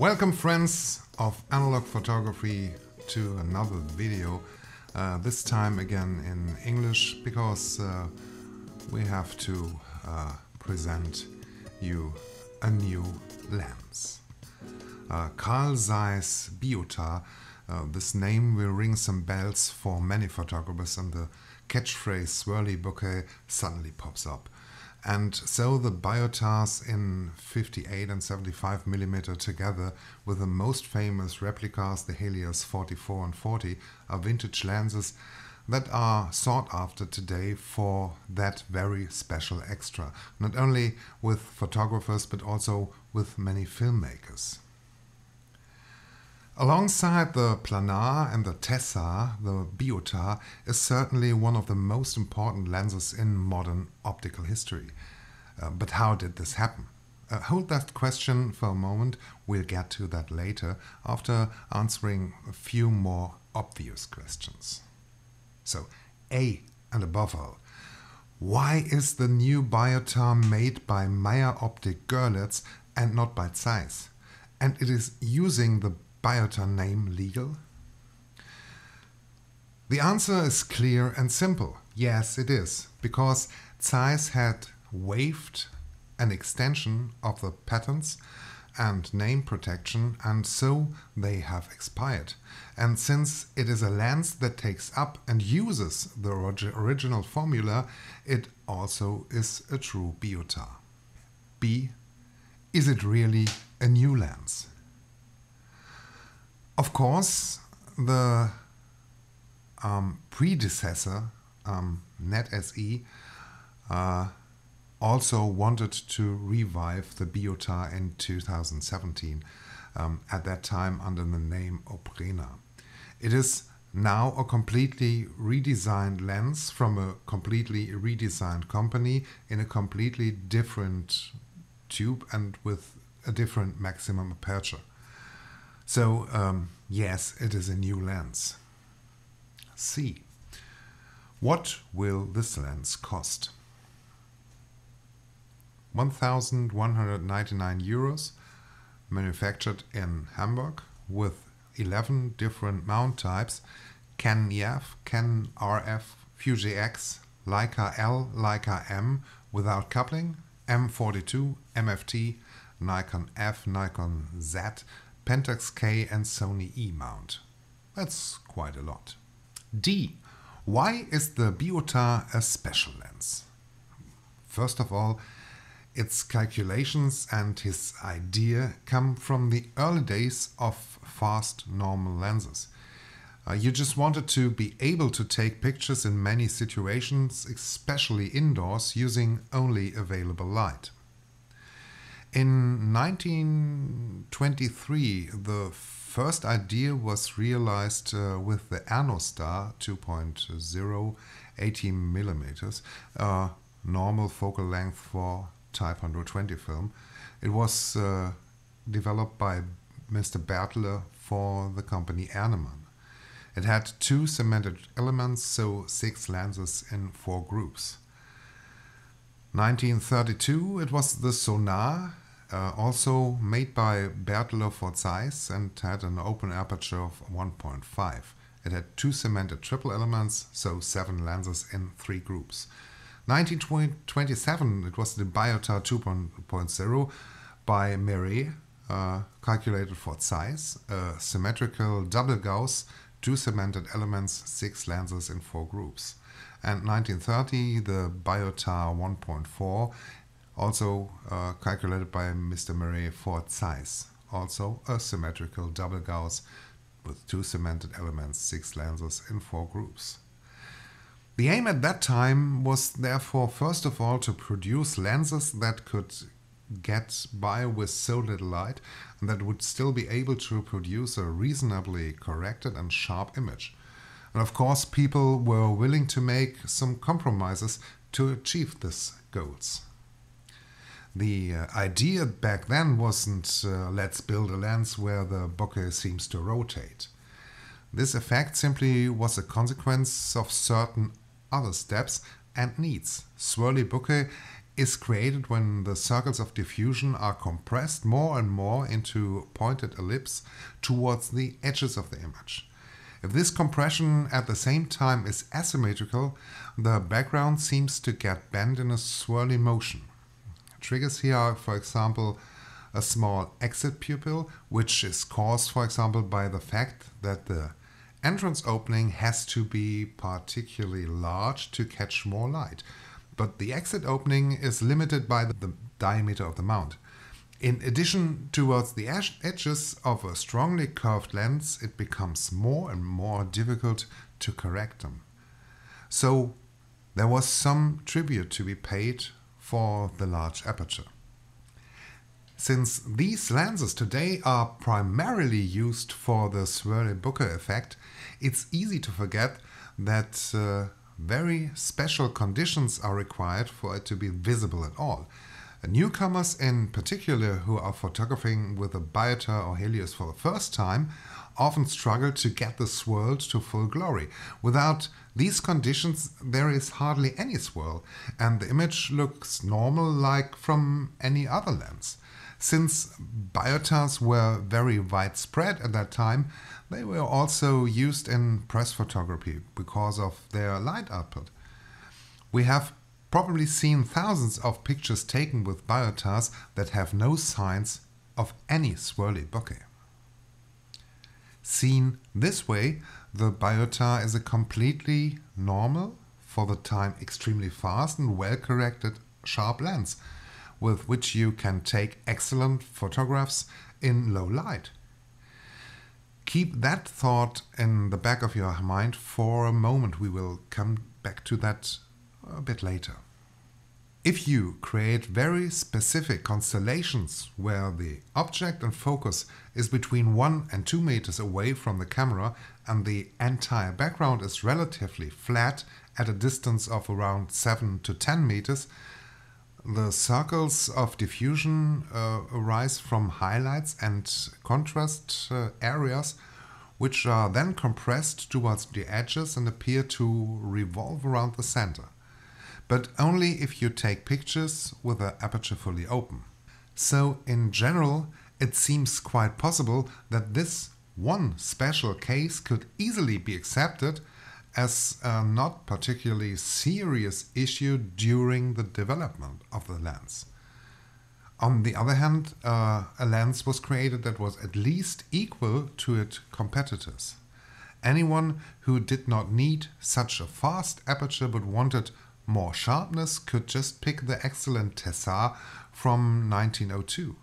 Welcome friends of analog photography to another video, this time again in English because we have to present you a new lens. Carl Zeiss Biota, this name will ring some bells for many photographers, and the catchphrase swirly bokeh suddenly pops up. And so the Biotas in 58 and 75 mm together with the most famous replicas, the Helios 44 and 40, are vintage lenses that are sought after today for that very special extra, not only with photographers but also with many filmmakers. Alongside the Planar and the Tessar, the Biota is certainly one of the most important lenses in modern optical history. But how did this happen? Hold that question for a moment, we'll get to that later after answering a few more obvious questions. So, A, and above all, why is the new Biota made by Meyer Optik Görlitz and not by Zeiss? And it is using the Biota name legal? The answer is clear and simple. Yes, it is, because Zeiss had waived an extension of the patents and name protection, and so they have expired. And since it is a lens that takes up and uses the original formula, it also is a true Biota. B, is it really a new lens? Of course, the predecessor, NetSE, also wanted to revive the Biota in 2017, at that time under the name Oprena. It is now a completely redesigned lens from a completely redesigned company in a completely different tube and with a different maximum aperture. So, yes, it is a new lens. C. What will this lens cost? 1,199 euros, manufactured in Hamburg with 11 different mount types: Canon EF, Canon RF, Fuji X, Leica L, Leica M without coupling, M42, MFT, Nikon F, Nikon Z, Pentax K and Sony E mount. That's quite a lot. D. Why is the Biota a special lens? First of all, its calculations and his idea come from the early days of fast normal lenses. You just wanted to be able to take pictures in many situations, especially indoors, using only available light. In 1923, the first idea was realized with the Anostar 2.0 18 mm, normal focal length for Type 120 film. It was developed by Mr. Bertele for the company Ernemann. It had 2 cemented elements, so 6 lenses in 4 groups. 1932, it was the Sonar, also made by Bertele for Zeiss, and had an open aperture of 1.5. It had 2 cemented triple elements, so 7 lenses in 3 groups. 1927, it was the Biota 2.0 by Meret, calculated for Zeiss, a symmetrical double Gauss, 2 cemented elements, 6 lenses in 4 groups. And 1930, the Biota 1.4, also calculated by Mr. Meret for Zeiss, also a symmetrical double Gauss with 2 cemented elements, 6 lenses in 4 groups. The aim at that time was therefore first of all to produce lenses that could get by with so little light and that would still be able to produce a reasonably corrected and sharp image. And of course people were willing to make some compromises to achieve these goals. The idea back then wasn't let's build a lens where the bokeh seems to rotate. This effect simply was a consequence of certain other steps and needs. Swirly bokeh is created when the circles of diffusion are compressed more and more into pointed ellipse towards the edges of the image. If this compression at the same time is asymmetrical, the background seems to get bent in a swirly motion. Triggers here are, for example, a small exit pupil, which is caused, for example, by the fact that the entrance opening has to be particularly large to catch more light. But the exit opening is limited by the diameter of the mount. In addition, towards the edges of a strongly curved lens, it becomes more and more difficult to correct them. So there was some tribute to be paid for the large aperture. Since these lenses today are primarily used for the swirly bokeh effect, it's easy to forget that very special conditions are required for it to be visible at all. Newcomers in particular who are photographing with a Biotar or Helios for the first time often struggle to get the swirl to full glory. Without these conditions there is hardly any swirl and the image looks normal like from any other lens. Since Biotars were very widespread at that time, they were also used in press photography because of their light output. We have probably seen thousands of pictures taken with Biotars that have no signs of any swirly bokeh. Seen this way, the Biotar is a completely normal, for the time extremely fast and well-corrected sharp lens, with which you can take excellent photographs in low light. Keep that thought in the back of your mind for a moment. We will come back to that a bit later. If you create very specific constellations where the object and focus is between 1 and 2 meters away from the camera and the entire background is relatively flat at a distance of around 7 to 10 meters, the circles of diffusion arise from highlights and contrast areas, which are then compressed towards the edges and appear to revolve around the center. But only if you take pictures with the aperture fully open. So in general, it seems quite possible that this one special case could easily be accepted as a not particularly serious issue during the development of the lens. On the other hand, a lens was created that was at least equal to its competitors. Anyone who did not need such a fast aperture but wanted more sharpness could just pick the excellent Tessar from 1902,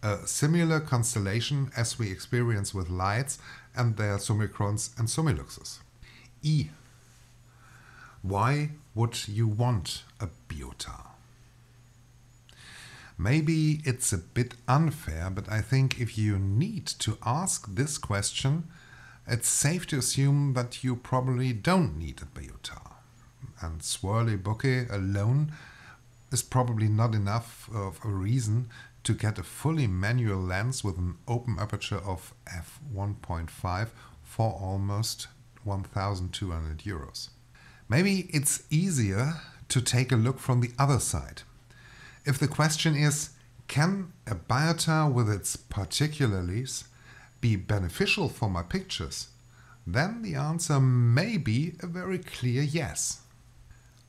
a similar constellation as we experience with lights and their summicrons and summiluxes. E. Why would you want a Biotar? Maybe it's a bit unfair, but I think if you need to ask this question, it's safe to assume that you probably don't need a Biotar. And swirly bokeh alone is probably not enough of a reason to get a fully manual lens with an open aperture of f1.5 for almost 1,200 euros. Maybe it's easier to take a look from the other side. If the question is, can a Biotar with its particularities be beneficial for my pictures? Then the answer may be a very clear yes.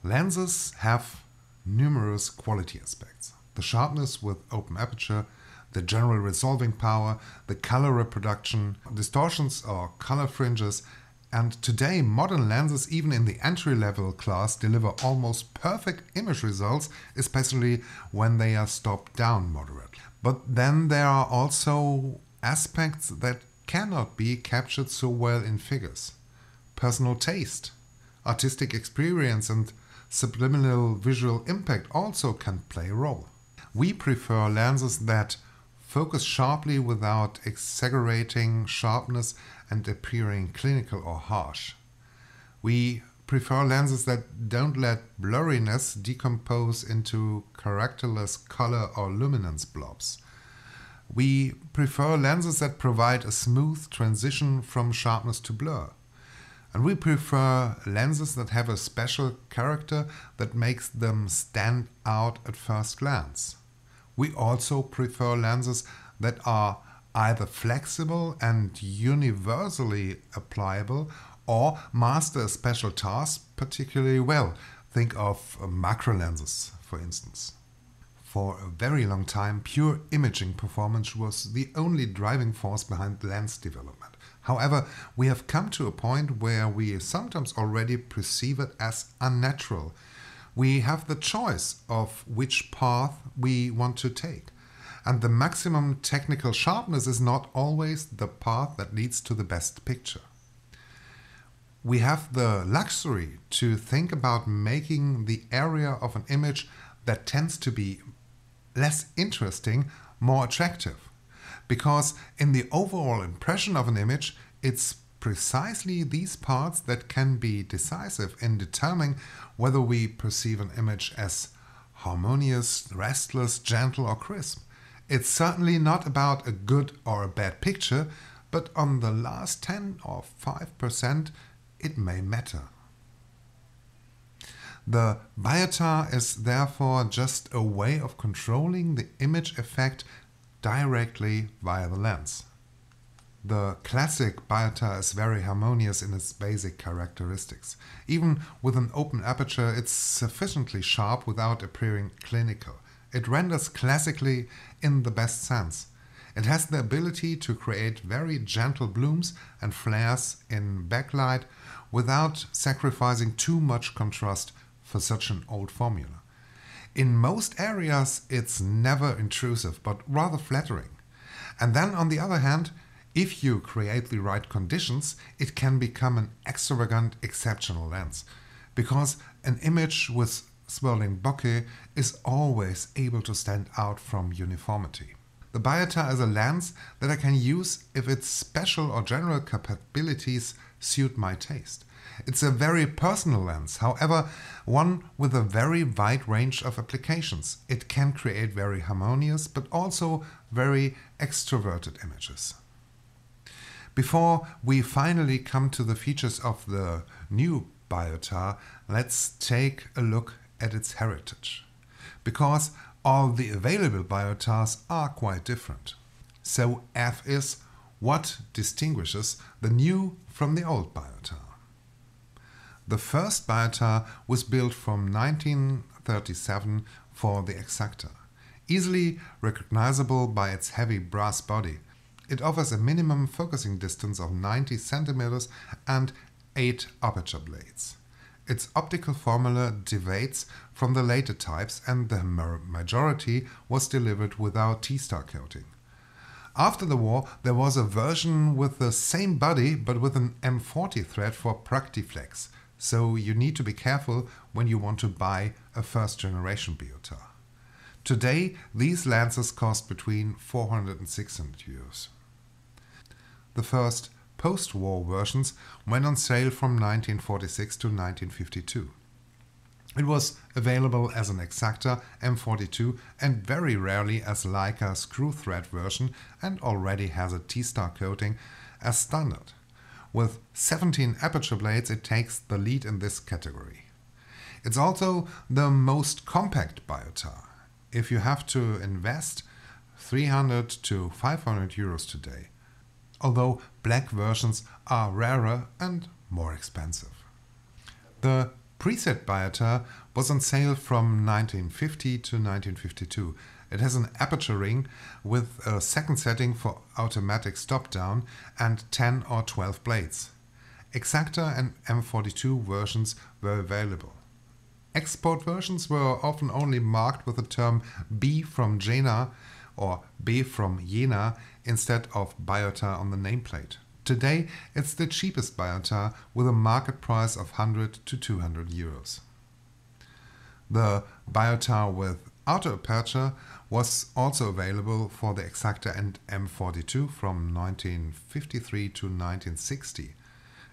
Lenses have numerous quality aspects. The sharpness with open aperture, the general resolving power, the color reproduction, distortions or color fringes, and today modern lenses even in the entry-level class deliver almost perfect image results, especially when they are stopped down moderately. But then there are also aspects that cannot be captured so well in figures. Personal taste, artistic experience and subliminal visual impact also can play a role. We prefer lenses that focus sharply without exaggerating sharpness and appearing clinical or harsh. We prefer lenses that don't let blurriness decompose into characterless color or luminance blobs. We prefer lenses that provide a smooth transition from sharpness to blur. And we prefer lenses that have a special character that makes them stand out at first glance. We also prefer lenses that are either flexible and universally applicable or master a special task particularly well. Think of macro lenses, for instance. For a very long time, pure imaging performance was the only driving force behind lens development. However, we have come to a point where we sometimes already perceive it as unnatural. We have the choice of which path we want to take. And the maximum technical sharpness is not always the path that leads to the best picture. We have the luxury to think about making the area of an image that tends to be less interesting more attractive. Because in the overall impression of an image, it's precisely these parts that can be decisive in determining whether we perceive an image as harmonious, restless, gentle, or crisp. It's certainly not about a good or a bad picture, but on the last 10 or 5%, it may matter. The biotar is therefore just a way of controlling the image effect directly via the lens. The classic biotar is very harmonious in its basic characteristics. Even with an open aperture, it's sufficiently sharp without appearing clinical. It renders classically in the best sense. It has the ability to create very gentle blooms and flares in backlight without sacrificing too much contrast for such an old formula. In most areas, it's never intrusive, but rather flattering. And then, on the other hand, if you create the right conditions, it can become an extravagant, exceptional lens. Because an image with swirling bokeh is always able to stand out from uniformity. The biotar is a lens that I can use if its special or general capabilities suit my taste. It's a very personal lens, however, one with a very wide range of applications. It can create very harmonious but also very extroverted images. Before we finally come to the features of the new biotar, let's take a look at its heritage. Because all the available biotars are quite different. So F is what distinguishes the new from the old biotar. The first biotar was built from 1937 for the Exacta. Easily recognizable by its heavy brass body, it offers a minimum focusing distance of 90 cm and 8 aperture blades. Its optical formula deviates from the later types, and the majority was delivered without T-star coating. After the war, there was a version with the same body but with an M40 thread for Practiflex, so you need to be careful when you want to buy a first-generation biotar. Today, these lenses cost between 400 and 600 euros. The first post-war versions went on sale from 1946 to 1952. It was available as an Exacta M42 and very rarely as Leica screw thread version, and already has a T-star coating as standard. With 17 aperture blades, it takes the lead in this category. It's also the most compact biotar. If you have to invest 300 to 500 euros today, although black versions are rarer and more expensive. The preset biotar was on sale from 1950 to 1952. It has an aperture ring with a second setting for automatic stop down and 10 or 12 blades. Exacta and M42 versions were available. Export versions were often only marked with the term B from Jena or B from Jena instead of biotar on the nameplate. Today, it's the cheapest biotar with a market price of 100 to 200 euros. The biotar with outer aperture was also available for the Exacta and M42 from 1953 to 1960.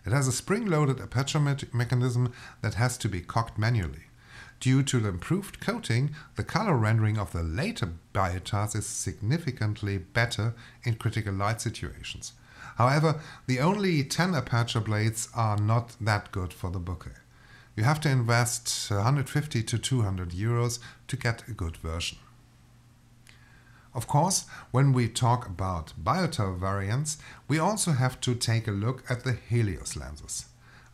It has a spring-loaded aperture mechanism that has to be cocked manually. Due to the improved coating, the color rendering of the later biotars is significantly better in critical light situations. However, the only 10 aperture blades are not that good for the bokeh. You have to invest 150 to 200 euros to get a good version. Of course, when we talk about Biotar variants, we also have to take a look at the Helios lenses.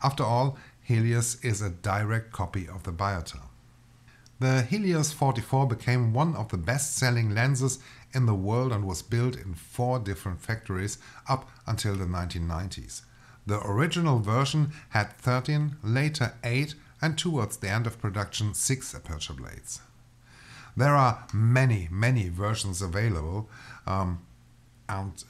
After all, Helios is a direct copy of the Biotar. The Helios 44 became one of the best-selling lenses in the world and was built in 4 different factories up until the 1990s. The original version had 13, later 8, and towards the end of production 6 aperture blades. There are many versions available, and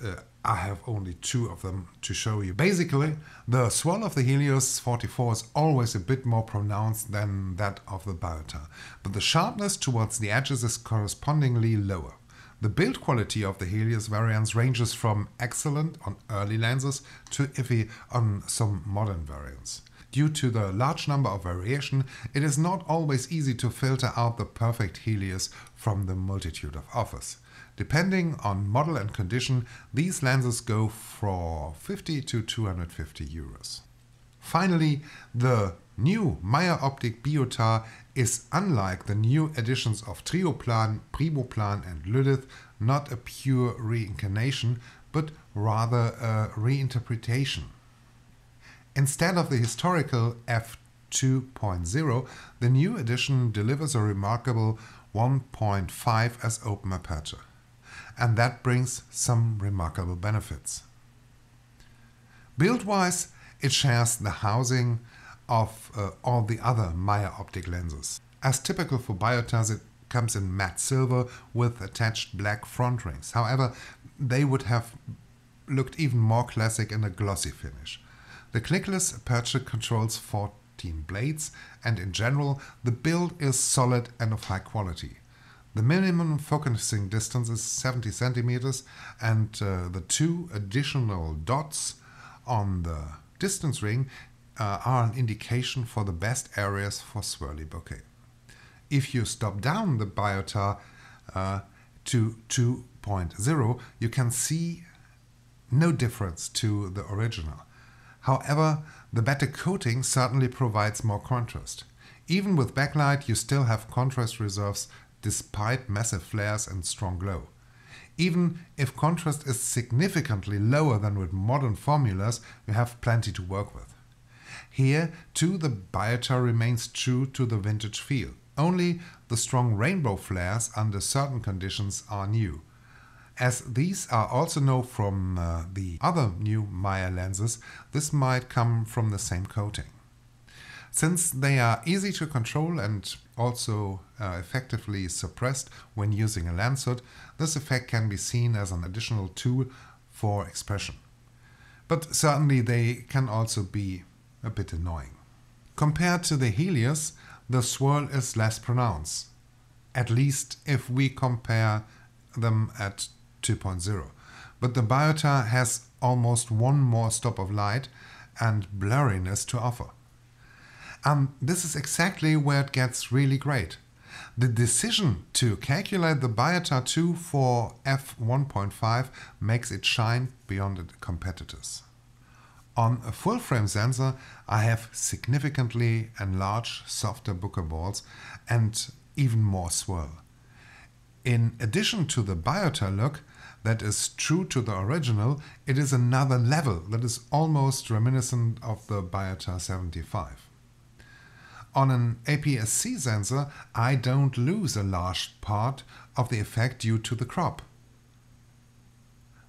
I have only 2 of them to show you. Basically, the swirl of the Helios 44 is always a bit more pronounced than that of the Biotar, but the sharpness towards the edges is correspondingly lower. The build quality of the Helios variants ranges from excellent on early lenses to iffy on some modern variants. Due to the large number of variation, it is not always easy to filter out the perfect Helios from the multitude of offers. Depending on model and condition, these lenses go for 50 to 250 euros. Finally, the new Meyer Optik Biotar is, unlike the new editions of Trioplan, Primoplan and Lilith, not a pure reincarnation, but rather a reinterpretation. Instead of the historical f2.0, the new edition delivers a remarkable 1.5 as open aperture. And that brings some remarkable benefits. Build-wise, it shares the housing of all the other Meyer Optik lenses. As typical for Biotars, it comes in matte silver with attached black front rings. However, they would have looked even more classic in a glossy finish. The clickless aperture controls 14 blades, and in general, the build is solid and of high quality. The minimum focusing distance is 70 centimeters, and the 2 additional dots on the distance ring are an indication for the best areas for swirly bokeh. If you stop down the Biotar to 2.0, you can see no difference to the original. However, the better coating certainly provides more contrast. Even with backlight, you still have contrast reserves despite massive flares and strong glow. Even if contrast is significantly lower than with modern formulas, you have plenty to work with. Here, too, the Biotar remains true to the vintage feel. Only the strong rainbow flares under certain conditions are new. As these are also known from the other new Meyer lenses, this might come from the same coating. Since they are easy to control and also effectively suppressed when using a lens hood, this effect can be seen as an additional tool for expression. But certainly they can also be a bit annoying. Compared to the Helios, the swirl is less pronounced, at least if we compare them at 2.0. But the Biotar has almost one more stop of light and blurriness to offer. And this is exactly where it gets really great. The decision to calculate the Biotar 2 for f1.5 makes it shine beyond its competitors. On a full-frame sensor, I have significantly enlarged, softer bokeh balls and even more swirl. In addition to the Biotar look that is true to the original, it is another level that is almost reminiscent of the Biotar 75. On an APS-C sensor, I don't lose a large part of the effect due to the crop.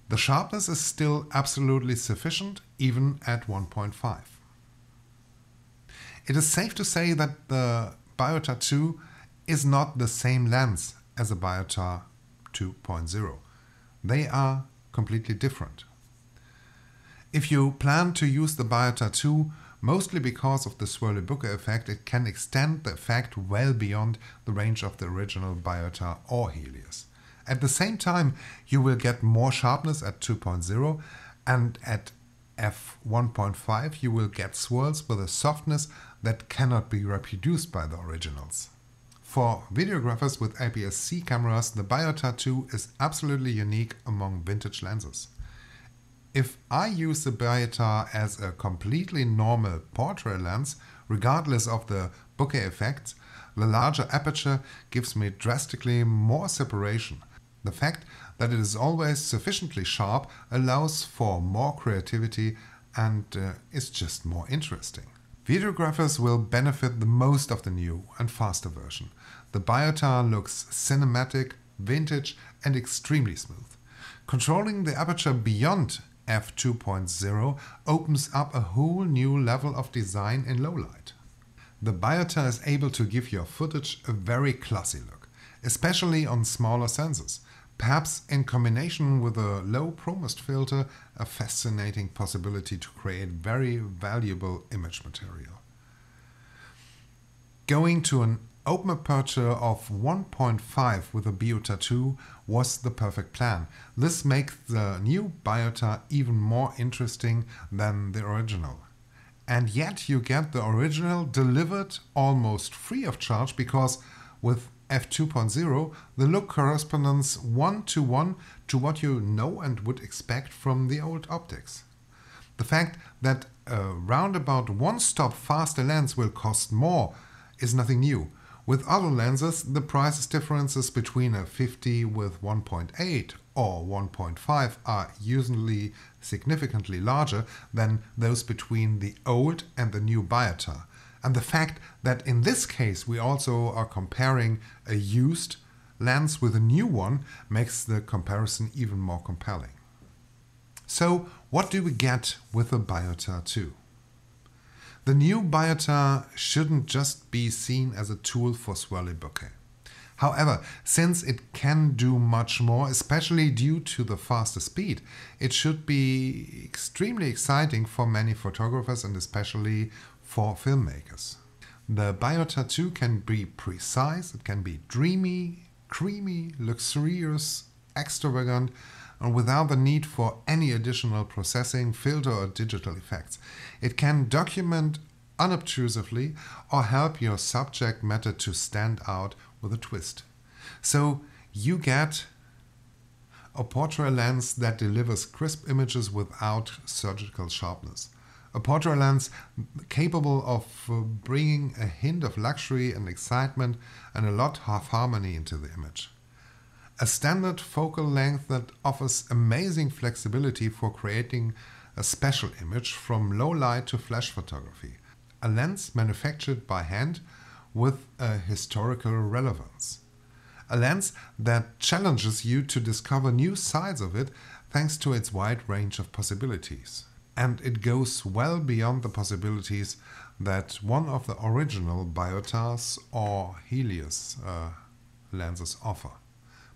The sharpness is still absolutely sufficient, even at 1.5. It is safe to say that the Biotar 2 is not the same lens as a Biotar 2.0. They are completely different. If you plan to use the Biotar 2, mostly because of the swirly bokeh effect, it can extend the effect well beyond the range of the original Biotar or Helios. At the same time, you will get more sharpness at 2.0, and at f1.5 you will get swirls with a softness that cannot be reproduced by the originals. For videographers with APS-C cameras, the Biotar 2 is absolutely unique among vintage lenses. If I use the Biotar as a completely normal portrait lens, regardless of the bokeh effects, the larger aperture gives me drastically more separation. The fact that it is always sufficiently sharp allows for more creativity and is just more interesting. Videographers will benefit the most of the new and faster version. The Biotar looks cinematic, vintage and extremely smooth. Controlling the aperture beyond f2.0 opens up a whole new level of design in low light. The Biotar is able to give your footage a very classy look, especially on smaller sensors. Perhaps in combination with a low ProMist filter, a fascinating possibility to create very valuable image material. Going to an open aperture of 1.5 with a Biotar 2 was the perfect plan. This makes the new Biotar even more interesting than the original. And yet you get the original delivered almost free of charge, because with f2.0 the look corresponds 1-to-1 to what you know and would expect from the old optics. The fact that a roundabout one-stop faster lens will cost more is nothing new. With other lenses, the price differences between a 50 with 1.8 or 1.5 are usually significantly larger than those between the old and the new Biotar. And the fact that in this case we also are comparing a used lens with a new one makes the comparison even more compelling. So what do we get with the Biotar 2? The new Biotar shouldn't just be seen as a tool for swirly bokeh. However, since it can do much more, especially due to the faster speed, it should be extremely exciting for many photographers and especially for filmmakers. The Biotar 2 can be precise, it can be dreamy, creamy, luxurious, extravagant, and without the need for any additional processing, filter or digital effects. It can document unobtrusively or help your subject matter to stand out with a twist. So you get a portrait lens that delivers crisp images without surgical sharpness. A portrait lens capable of bringing a hint of luxury and excitement and a lot of harmony into the image. A standard focal length that offers amazing flexibility for creating a special image from low light to flash photography. A lens manufactured by hand with a historical relevance. A lens that challenges you to discover new sides of it thanks to its wide range of possibilities. And it goes well beyond the possibilities that one of the original Biotars or Helios lenses offer.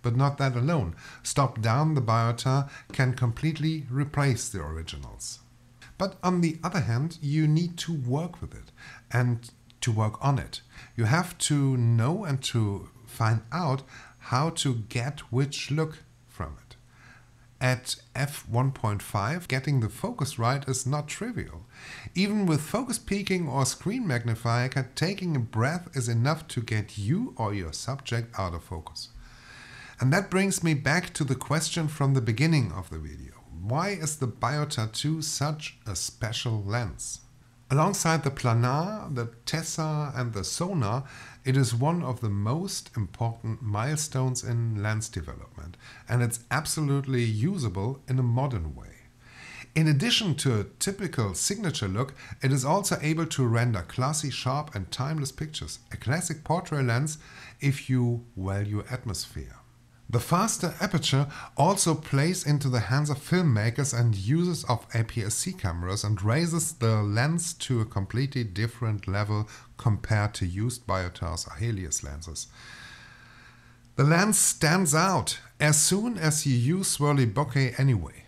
But not that alone. Stopped down, the Biotar can completely replace the originals. But on the other hand, you need to work with it and to work on it. You have to know and to find out how to get which look from it. At f1.5, getting the focus right is not trivial. Even with focus peaking or screen magnifier, taking a breath is enough to get you or your subject out of focus. And that brings me back to the question from the beginning of the video. Why is the Biotar 2 such a special lens? Alongside the planar, the tessar and the sonar, it is one of the most important milestones in lens development, and it's absolutely usable in a modern way. In addition to a typical signature look, it is also able to render classy, sharp and timeless pictures, a classic portrait lens if you value atmosphere. The faster aperture also plays into the hands of filmmakers and users of APS-C cameras and raises the lens to a completely different level compared to used Biotars or Helios lenses. The lens stands out as soon as you use swirly bokeh anyway.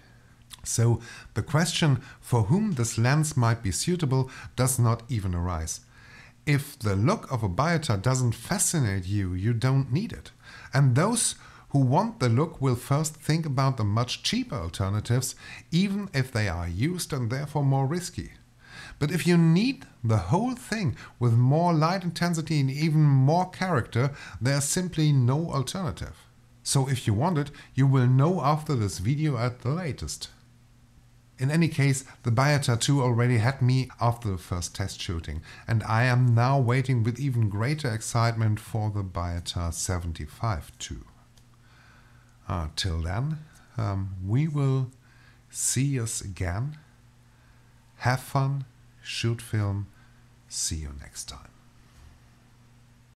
So the question for whom this lens might be suitable does not even arise. If the look of a Biotar doesn't fascinate you, you don't need it. And those who want the look will first think about the much cheaper alternatives, even if they are used and therefore more risky. But if you need the whole thing with more light intensity and even more character, there's simply no alternative. So if you want it, you will know after this video at the latest. In any case, the Biotar 2 already had me after the first test shooting, and I am now waiting with even greater excitement for the Biotar 75 2. Till then, we will see us again. Have fun, shoot film, see you next time.